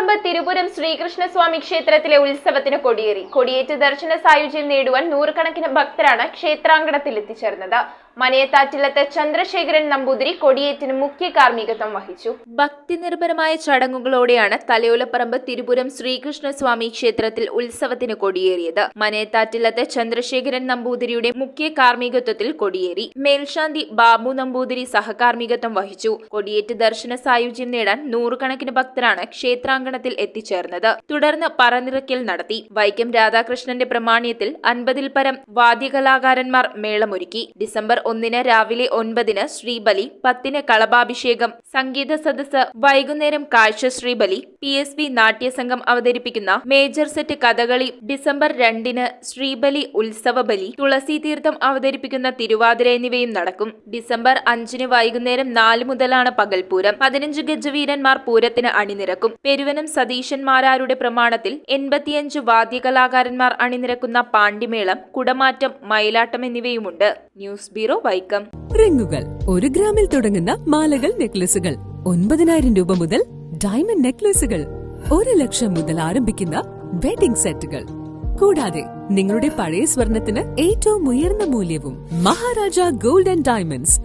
തളിയോലപ്പറമ്പ് തിരുപുരം ശ്രീകൃഷ്ണസ്വാമി ക്ഷേത്രത്തിലെ ഉത്സവത്തിന് കൊടിയേറി. കൊടിയേറ്റ് ദർശന സായുജ്യം നേടുവാൻ നൂറുകണക്കിന് ഭക്തരാണ് ക്ഷേത്രാങ്കണത്തിൽ എത്തിച്ചേർന്നത്. മനയത്താറ്റിലത്ത് ചന്ദ്രശേഖരൻ നമ്പൂതിരി കൊടിയേറ്റിന് മുഖ്യ കാർമ്മികത്വം വഹിച്ചു. ഭക്തി നിർഭരമായ ചടങ്ങുകളോടെയാണ് തലയോലപ്പറമ്പ് തിരുപുരം ശ്രീകൃഷ്ണസ്വാമി ക്ഷേത്രത്തിൽ ഉത്സവത്തിന് കൊടിയേറിയത്. മനയത്താറ്റിലത്ത് ചന്ദ്രശേഖരൻ നമ്പൂതിരിയുടെ മുഖ്യ കാർമ്മികത്വത്തിൽ കൊടിയേറി. മേൽശാന്തി ബാബു നമ്പൂതിരി സഹകാർമ്മികത്വം വഹിച്ചു. കൊടിയേറ്റ് ദർശന സായുജ്യം നേടാൻ നൂറുകണക്കിന് ഭക്തരാണ് ക്ഷേത്രാങ്കണത്തിൽ എത്തിച്ചേർന്നത്. തുടർന്ന് പറനിറക്കൽ നടത്തി. വൈക്കം രാധാകൃഷ്ണന്റെ പ്രമാണ്യത്തിൽ 50-ൽ പരം വാദ്യകലാകാരന്മാർ മേളമൊരുക്കി. ഡിസംബർ 1 രാവിലെ 9 ശ്രീബലി, 10 കളഭാഭിഷേകം, സംഗീത സദസ്സ്, വൈകുന്നേരം കാഴ്ച ശ്രീബലി, PSB നാട്യസംഘം അവതരിപ്പിക്കുന്ന മേജർ സെറ്റ് കഥകളി, ഡിസംബർ 2 ശ്രീബലി ഉത്സവ ബലി, തുളസി തീർത്ഥം അവതരിപ്പിക്കുന്ന തിരുവാതിര എന്നിവയും നടക്കും. ഡിസംബർ 5 വൈകുന്നേരം 4 മുതലാണ് പകൽപൂരം. 15 ഗജവീരന്മാർ പൂരത്തിന് അണിനിരക്കും. പെരുവനം സതീശന്മാരാരുടെ പ്രമാണത്തിൽ 85 വാദ്യകലാകാരന്മാർ അണിനിരക്കുന്ന പാണ്ടിമേളം, കുടമാറ്റം, മയിലാട്ടം എന്നിവയുമുണ്ട്. News bureau, Vaikom. റിങ്ങുകൾ 1 ഗ്രാമിൽ തുടങ്ങുന്ന മാലകൾ, നെക്ലസുകൾ 9,000 രൂപ മുതൽ ഡയമണ്ട് നെക്ലസുകൾ 1 ലക്ഷം മുതൽ ആരംഭിക്കുന്ന വെഡിംഗ് സെറ്റുകൾ. കൂടാതെ നിങ്ങളുടെ പഴയ സ്വർണത്തിന് ഏറ്റവും ഉയർന്ന മൂല്യവും. Maharaja gold and diamonds,